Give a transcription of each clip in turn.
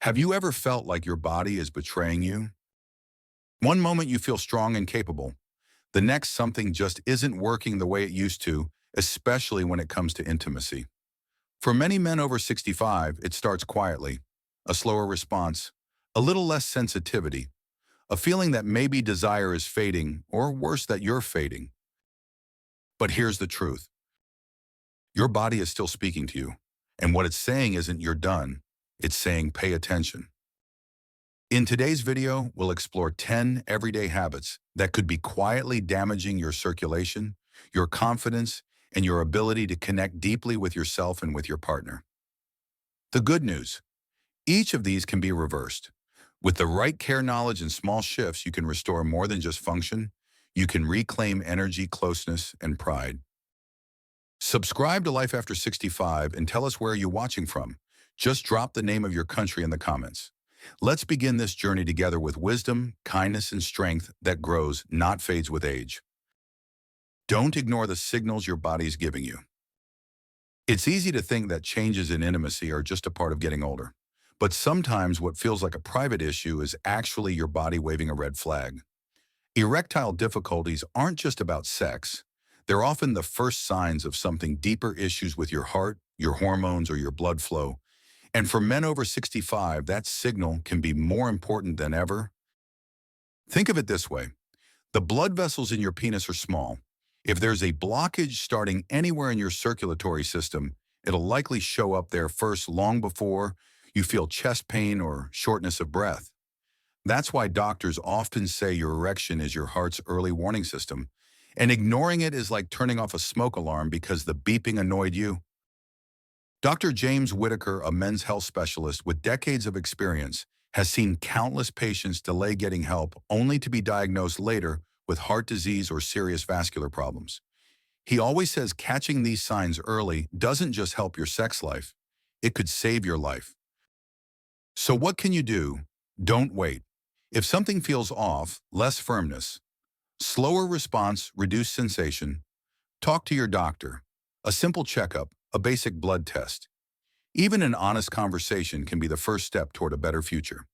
Have you ever felt like your body is betraying you? One moment you feel strong and capable. The next, something just isn't working the way it used to, especially when it comes to intimacy. For many men over 65, it starts quietly. A slower response, a little less sensitivity, a feeling that maybe desire is fading, or worse, that you're fading. But here's the truth. Your body is still speaking to you. And what it's saying isn't you're done. It's saying pay attention. In today's video, we'll explore 10 everyday habits that could be quietly damaging your circulation, your confidence, and your ability to connect deeply with yourself and with your partner. The good news, each of these can be reversed. With the right care, knowledge, and small shifts, you can restore more than just function. You can reclaim energy, closeness, and pride. Subscribe to Life After 65 and tell us where you're watching from. Just drop the name of your country in the comments. Let's begin this journey together with wisdom, kindness, and strength that grows, not fades with age. Don't ignore the signals your body's giving you. It's easy to think that changes in intimacy are just a part of getting older. But sometimes what feels like a private issue is actually your body waving a red flag. Erectile difficulties aren't just about sex. They're often the first signs of something deeper, issues with your heart, your hormones, or your blood flow. And for men over 65, that signal can be more important than ever. Think of it this way. The blood vessels in your penis are small. If there's a blockage starting anywhere in your circulatory system, it'll likely show up there first, long before you feel chest pain or shortness of breath. That's why doctors often say your erection is your heart's early warning system, and ignoring it is like turning off a smoke alarm because the beeping annoyed you. Dr. James Whitaker, a men's health specialist with decades of experience, has seen countless patients delay getting help only to be diagnosed later with heart disease or serious vascular problems. He always says catching these signs early doesn't just help your sex life, it could save your life. So what can you do? Don't wait. If something feels off, less firmness, slower response, reduced sensation, talk to your doctor. A simple checkup, a basic blood test. Even an honest conversation can be the first step toward a better future.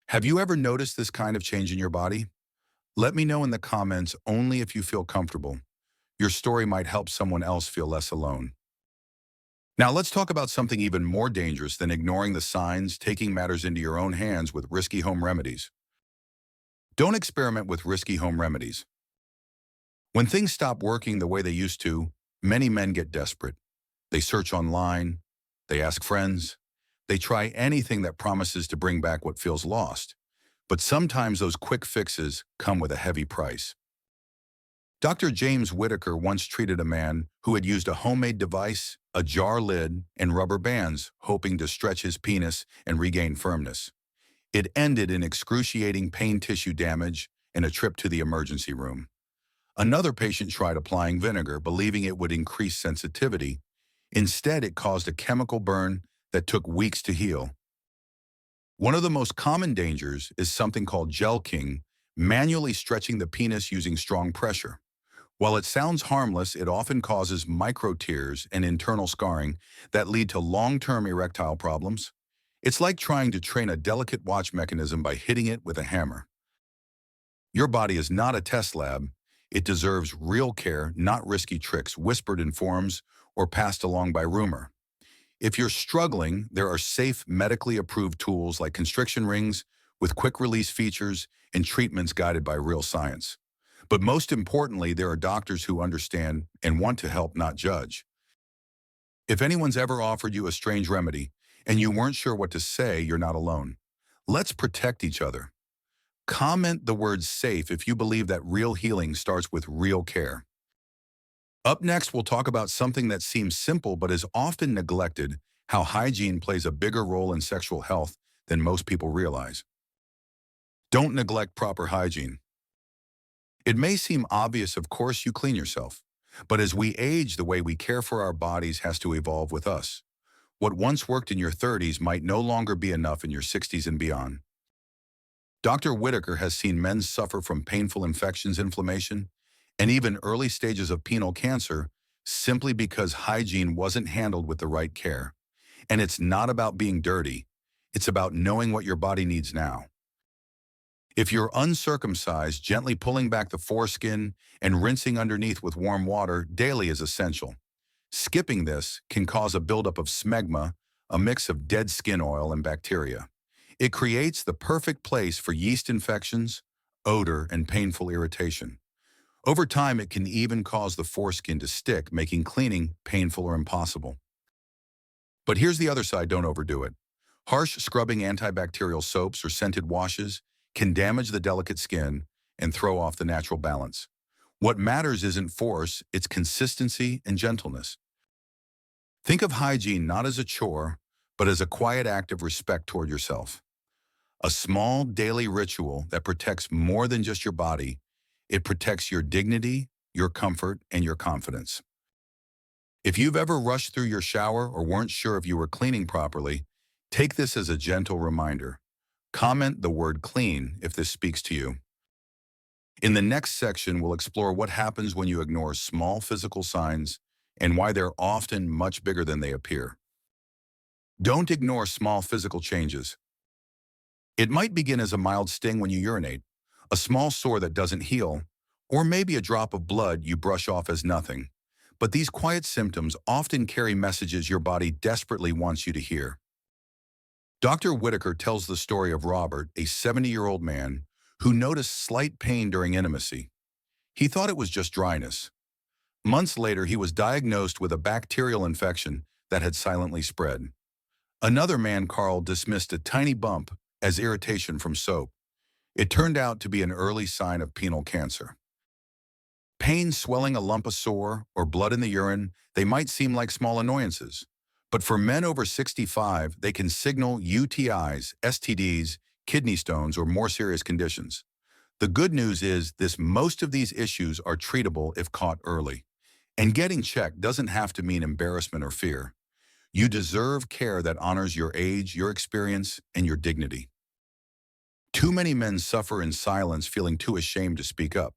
Have you ever noticed this kind of change in your body? Let me know in the comments only if you feel comfortable. Your story might help someone else feel less alone. Now let's talk about something even more dangerous than ignoring the signs, taking matters into your own hands with risky home remedies. Don't experiment with risky home remedies. When things stop working the way they used to, many men get desperate. They search online, they ask friends, they try anything that promises to bring back what feels lost. But sometimes those quick fixes come with a heavy price. Dr. James Whitaker once treated a man who had used a homemade device, a jar lid, and rubber bands, hoping to stretch his penis and regain firmness. It ended in excruciating pain, tissue damage, and a trip to the emergency room. Another patient tried applying vinegar, believing it would increase sensitivity. Instead, it caused a chemical burn that took weeks to heal. One of the most common dangers is something called jelqing, manually stretching the penis using strong pressure. While it sounds harmless, it often causes micro tears and internal scarring that lead to long-term erectile problems. It's like trying to train a delicate watch mechanism by hitting it with a hammer. Your body is not a test lab. It deserves real care, not risky tricks whispered in forums or passed along by rumor. If you're struggling, there are safe, medically approved tools like constriction rings with quick release features and treatments guided by real science. But most importantly, there are doctors who understand and want to help, not judge. If anyone's ever offered you a strange remedy and you weren't sure what to say, you're not alone. Let's protect each other. Comment the word safe if you believe that real healing starts with real care. Up next, we'll talk about something that seems simple but is often neglected, how hygiene plays a bigger role in sexual health than most people realize. Don't neglect proper hygiene. It may seem obvious, of course, you clean yourself. But as we age, the way we care for our bodies has to evolve with us. What once worked in your 30s might no longer be enough in your 60s and beyond. Dr. Whitaker has seen men suffer from painful infections, inflammation, and even early stages of penile cancer simply because hygiene wasn't handled with the right care. And it's not about being dirty. It's about knowing what your body needs now. If you're uncircumcised, gently pulling back the foreskin and rinsing underneath with warm water daily is essential. Skipping this can cause a buildup of smegma, a mix of dead skin oil and bacteria. It creates the perfect place for yeast infections, odor, and painful irritation. Over time, it can even cause the foreskin to stick, making cleaning painful or impossible. But here's the other side, don't overdo it. Harsh scrubbing antibacterial soaps or scented washes can damage the delicate skin and throw off the natural balance. What matters isn't force, it's consistency and gentleness. Think of hygiene not as a chore, but as a quiet act of respect toward yourself. A small daily ritual that protects more than just your body. It protects your dignity, your comfort, and your confidence. If you've ever rushed through your shower or weren't sure if you were cleaning properly, take this as a gentle reminder. Comment the word clean if this speaks to you. In the next section, we'll explore what happens when you ignore small physical signs and why they're often much bigger than they appear. Don't ignore small physical changes. It might begin as a mild sting when you urinate, a small sore that doesn't heal, or maybe a drop of blood you brush off as nothing. But these quiet symptoms often carry messages your body desperately wants you to hear. Dr. Whitaker tells the story of Robert, a 70-year-old man who noticed slight pain during intimacy. He thought it was just dryness. Months later, he was diagnosed with a bacterial infection that had silently spread. Another man, Carl, dismissed a tiny bump as irritation from soap. It turned out to be an early sign of penile cancer. Pain, swelling, a lump of sore, or blood in the urine, they might seem like small annoyances. But for men over 65, they can signal UTIs, STDs, kidney stones, or more serious conditions. The good news is most of these issues are treatable if caught early. And getting checked doesn't have to mean embarrassment or fear. You deserve care that honors your age, your experience, and your dignity. Too many men suffer in silence, feeling too ashamed to speak up.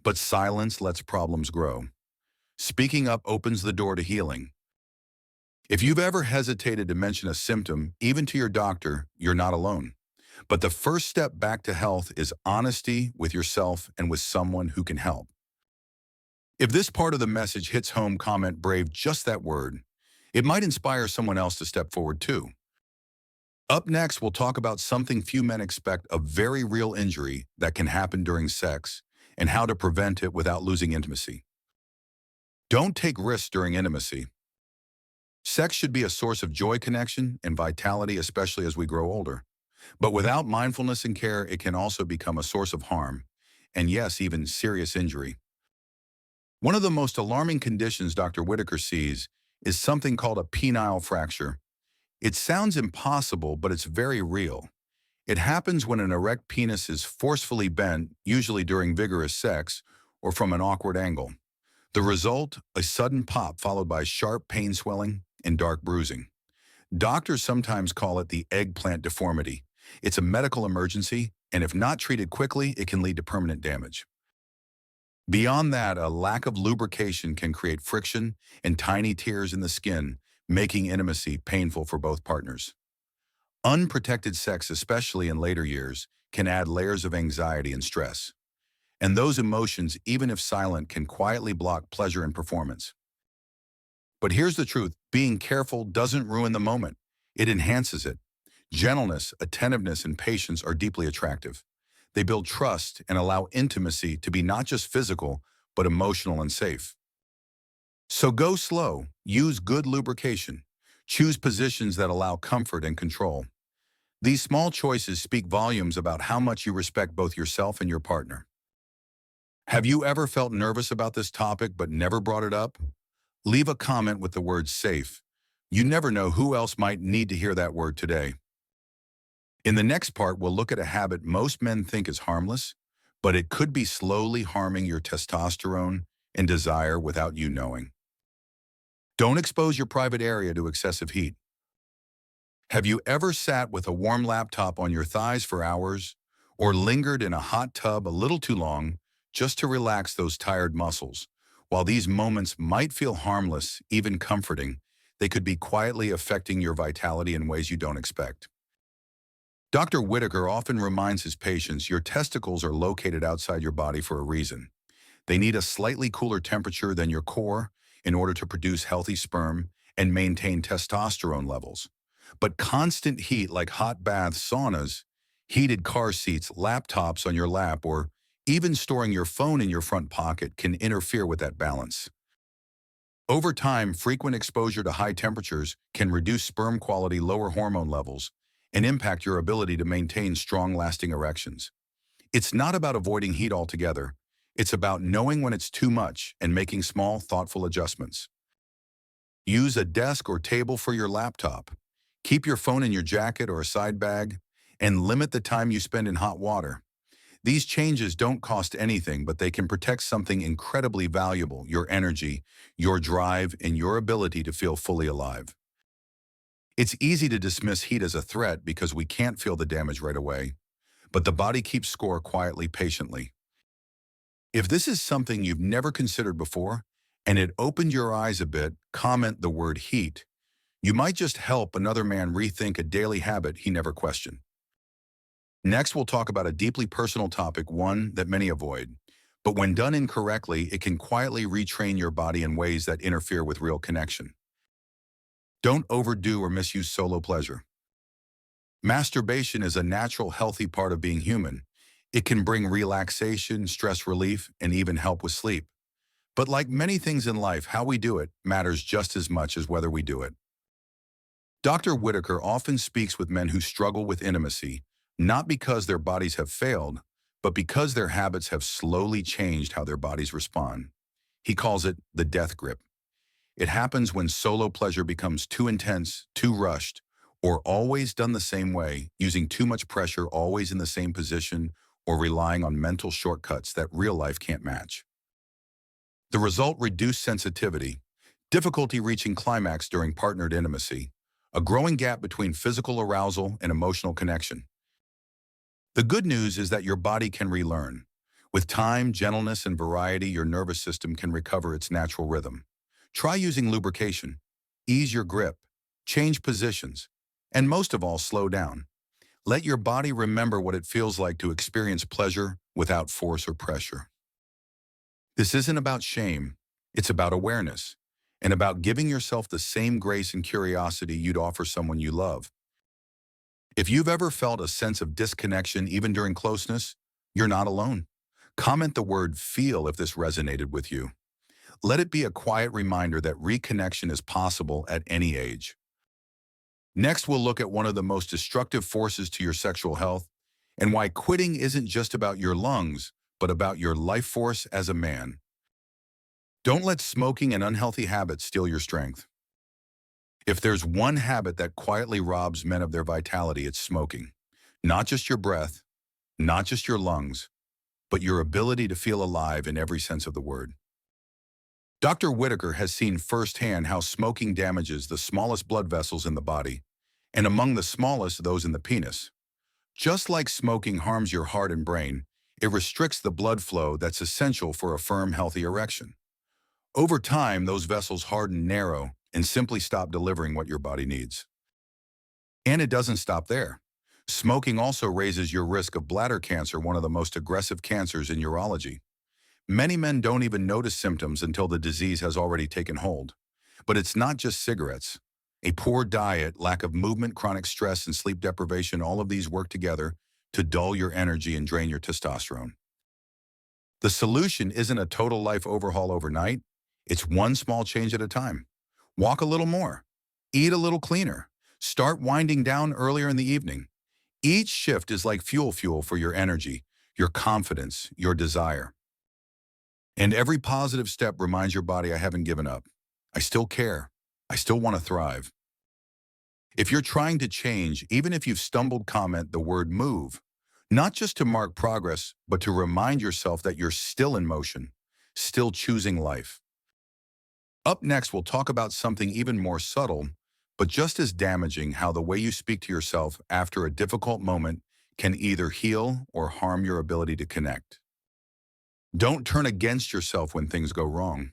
But silence lets problems grow. Speaking up opens the door to healing. If you've ever hesitated to mention a symptom, even to your doctor, you're not alone. But the first step back to health is honesty with yourself and with someone who can help. If this part of the message hits home, comment brave, just that word. It might inspire someone else to step forward too. Up next, we'll talk about something few men expect, a very real injury that can happen during sex, and how to prevent it without losing intimacy. Don't take risks during intimacy. Sex should be a source of joy, connection, and vitality, especially as we grow older. But without mindfulness and care, it can also become a source of harm, and yes, even serious injury. One of the most alarming conditions Dr. Whitaker sees is something called a penile fracture. It sounds impossible, but it's very real. It happens when an erect penis is forcefully bent, usually during vigorous sex or from an awkward angle. The result, a sudden pop followed by sharp pain, swelling, and dark bruising. Doctors sometimes call it the eggplant deformity. It's a medical emergency, and if not treated quickly, it can lead to permanent damage. Beyond that, a lack of lubrication can create friction and tiny tears in the skin, making intimacy painful for both partners. Unprotected sex, especially in later years, can add layers of anxiety and stress. And those emotions, even if silent, can quietly block pleasure and performance. But here's the truth, being careful doesn't ruin the moment. It enhances it. Gentleness, attentiveness, and patience are deeply attractive. They build trust and allow intimacy to be not just physical, but emotional and safe. So go slow, use good lubrication, choose positions that allow comfort and control. These small choices speak volumes about how much you respect both yourself and your partner. Have you ever felt nervous about this topic but never brought it up? Leave a comment with the word safe. You never know who else might need to hear that word today. In the next part, we'll look at a habit most men think is harmless, but it could be slowly harming your testosterone and desire without you knowing. Don't expose your private area to excessive heat. Have you ever sat with a warm laptop on your thighs for hours, or lingered in a hot tub a little too long just to relax those tired muscles? While these moments might feel harmless, even comforting, they could be quietly affecting your vitality in ways you don't expect. Dr. Whitaker often reminds his patients your testicles are located outside your body for a reason. They need a slightly cooler temperature than your core in order to produce healthy sperm and maintain testosterone levels. But constant heat like hot baths, saunas, heated car seats, laptops on your lap, or even storing your phone in your front pocket can interfere with that balance. Over time, frequent exposure to high temperatures can reduce sperm quality, lower hormone levels, and impact your ability to maintain strong, lasting erections. It's not about avoiding heat altogether. It's about knowing when it's too much and making small, thoughtful adjustments. Use a desk or table for your laptop. Keep your phone in your jacket or a side bag, and limit the time you spend in hot water. These changes don't cost anything, but they can protect something incredibly valuable: your energy, your drive, and your ability to feel fully alive. It's easy to dismiss heat as a threat because we can't feel the damage right away, but the body keeps score quietly, patiently. If this is something you've never considered before, and it opened your eyes a bit, comment the word heat. You might just help another man rethink a daily habit he never questioned. Next, we'll talk about a deeply personal topic, one that many avoid. But when done incorrectly, it can quietly retrain your body in ways that interfere with real connection. Don't overdo or misuse solo pleasure. Masturbation is a natural, healthy part of being human. It can bring relaxation, stress relief, and even help with sleep. But like many things in life, how we do it matters just as much as whether we do it. Dr. Whitaker often speaks with men who struggle with intimacy, not because their bodies have failed, but because their habits have slowly changed how their bodies respond. He calls it the death grip. It happens when solo pleasure becomes too intense, too rushed, or always done the same way, using too much pressure, always in the same position, or relying on mental shortcuts that real life can't match. The result: reduced sensitivity, difficulty reaching climax during partnered intimacy, a growing gap between physical arousal and emotional connection. The good news is that your body can relearn. With time, gentleness, and variety, your nervous system can recover its natural rhythm. Try using lubrication. Ease your grip. Change positions. And most of all, slow down. Let your body remember what it feels like to experience pleasure without force or pressure. This isn't about shame. It's about awareness, and about giving yourself the same grace and curiosity you'd offer someone you love. If you've ever felt a sense of disconnection even during closeness, you're not alone. Comment the word "feel" if this resonated with you. Let it be a quiet reminder that reconnection is possible at any age. Next, we'll look at one of the most destructive forces to your sexual health, and why quitting isn't just about your lungs, but about your life force as a man. Don't let smoking and unhealthy habits steal your strength. If there's one habit that quietly robs men of their vitality, it's smoking. Not just your breath, not just your lungs, but your ability to feel alive in every sense of the word. Dr. Whitaker has seen firsthand how smoking damages the smallest blood vessels in the body, and among the smallest, those in the penis. Just like smoking harms your heart and brain, it restricts the blood flow that's essential for a firm, healthy erection. Over time, those vessels harden, narrow, and simply stop delivering what your body needs. And it doesn't stop there. Smoking also raises your risk of bladder cancer, one of the most aggressive cancers in urology. Many men don't even notice symptoms until the disease has already taken hold. But it's not just cigarettes. A poor diet, lack of movement, chronic stress, and sleep deprivation, all of these work together to dull your energy and drain your testosterone. The solution isn't a total life overhaul overnight. It's one small change at a time. Walk a little more. Eat a little cleaner. Start winding down earlier in the evening. Each shift is like fuel for your energy, your confidence, your desire. And every positive step reminds your body, I haven't given up. I still care. I still want to thrive. If you're trying to change, even if you've stumbled, comment the word "move." Not just to mark progress, but to remind yourself that you're still in motion, still choosing life. Up next, we'll talk about something even more subtle, but just as damaging: how the way you speak to yourself after a difficult moment can either heal or harm your ability to connect. Don't turn against yourself when things go wrong.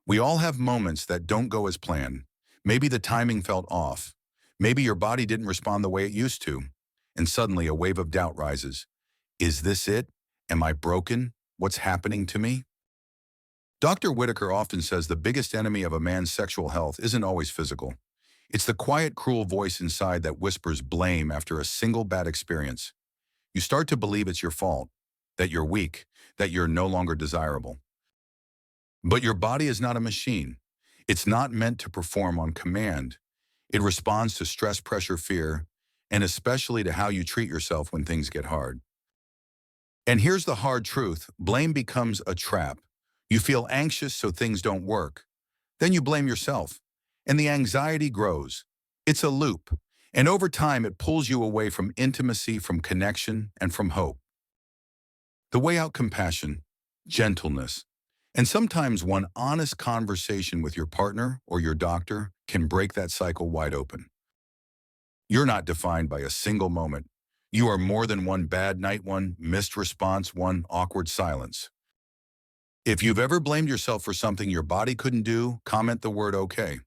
We all have moments that don't go as planned. Maybe the timing felt off. Maybe your body didn't respond the way it used to. and suddenly a wave of doubt rises. Is this it? Am I broken? What's happening to me? Dr. Whitaker often says the biggest enemy of a man's sexual health isn't always physical. It's the quiet, cruel voice inside that whispers blame after a single bad experience. You start to believe it's your fault, that you're weak, that you're no longer desirable. But your body is not a machine. It's not meant to perform on command. It responds to stress, pressure, fear, and especially to how you treat yourself when things get hard. And here's the hard truth. Blame becomes a trap. You feel anxious so things don't work. Then you blame yourself, and the anxiety grows. It's a loop, and over time it pulls you away from intimacy, from connection, and from hope. The way out: compassion, gentleness, and sometimes one honest conversation with your partner or your doctor can break that cycle wide open. You're not defined by a single moment. You are more than one bad night, one missed response, one awkward silence. If you've ever blamed yourself for something your body couldn't do, comment the word okay.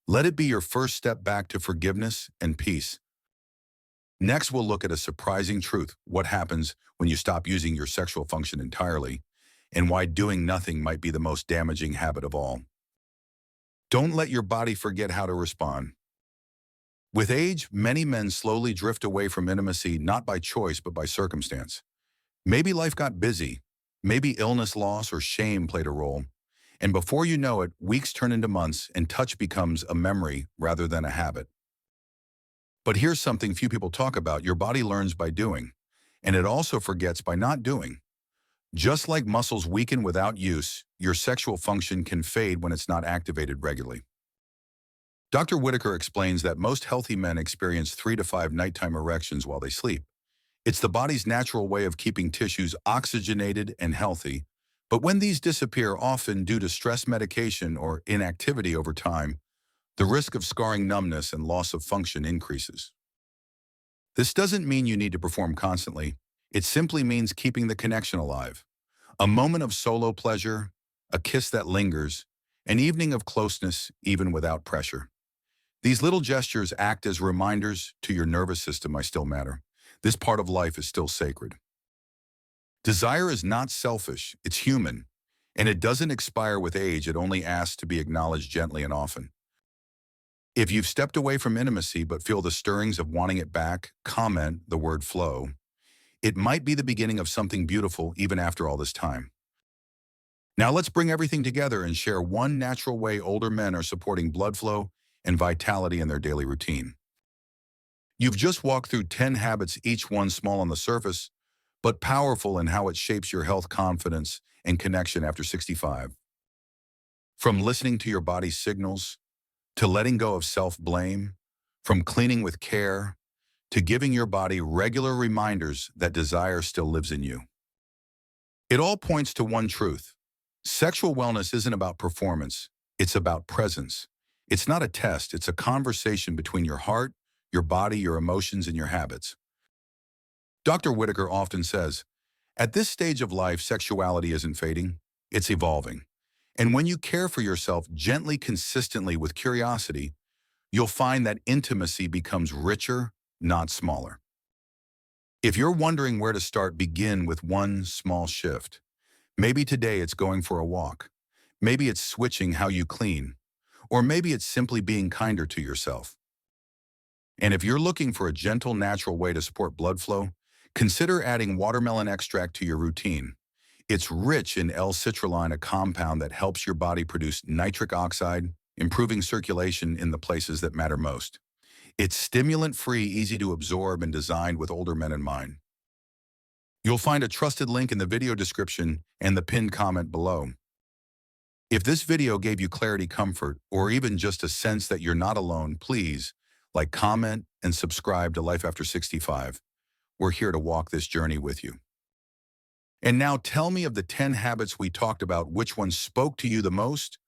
Let it be your first step back to forgiveness and peace. Next, we'll look at a surprising truth: what happens when you stop using your sexual function entirely, and why doing nothing might be the most damaging habit of all. Don't let your body forget how to respond. With age, many men slowly drift away from intimacy, not by choice but by circumstance. Maybe life got busy. Maybe illness, loss, or shame played a role. And before you know it, weeks turn into months and touch becomes a memory rather than a habit. But here's something few people talk about: your body learns by doing, and it also forgets by not doing. Just like muscles weaken without use, your sexual function can fade when it's not activated regularly. Dr. Whitaker explains that most healthy men experience 3 to 5 nighttime erections while they sleep. It's the body's natural way of keeping tissues oxygenated and healthy, but when these disappear, often due to stress, medication, or inactivity over time, the risk of scarring, numbness, and loss of function increases. This doesn't mean you need to perform constantly. It simply means keeping the connection alive. A moment of solo pleasure, a kiss that lingers, an evening of closeness even without pressure. These little gestures act as reminders to your nervous system: I still matter. This part of life is still sacred. Desire is not selfish, it's human, and it doesn't expire with age. It only asks to be acknowledged gently and often. If you've stepped away from intimacy but feel the stirrings of wanting it back, comment the word flow. It might be the beginning of something beautiful even after all this time. Now let's bring everything together and share one natural way older men are supporting blood flow and vitality in their daily routine. You've just walked through 10 habits, each one small on the surface, but powerful in how it shapes your health, confidence, and connection after 65. From listening to your body's signals, to letting go of self-blame, from cleaning with care, to giving your body regular reminders that desire still lives in you. It all points to one truth: sexual wellness isn't about performance, it's about presence. It's not a test, it's a conversation between your heart, your body, your emotions, and your habits. Dr. Whitaker often says, at this stage of life, sexuality isn't fading, it's evolving. And when you care for yourself gently, consistently, with curiosity, you'll find that intimacy becomes richer, not smaller. If you're wondering where to start, begin with one small shift. Maybe today it's going for a walk. Maybe it's switching how you clean. Or maybe it's simply being kinder to yourself. And if you're looking for a gentle, natural way to support blood flow, consider adding watermelon extract to your routine. It's rich in L-citrulline, a compound that helps your body produce nitric oxide, improving circulation in the places that matter most. It's stimulant-free, easy to absorb, and designed with older men in mind. You'll find a trusted link in the video description and the pinned comment below. If this video gave you clarity, comfort, or even just a sense that you're not alone, please like, comment, and subscribe to Life After 65. We're here to walk this journey with you. And now tell me, of the 10 habits we talked about, which one spoke to you the most?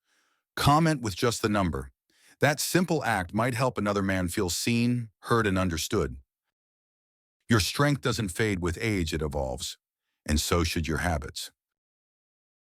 Comment with just the number. That simple act might help another man feel seen, heard, and understood. Your strength doesn't fade with age, it evolves. And so should your habits.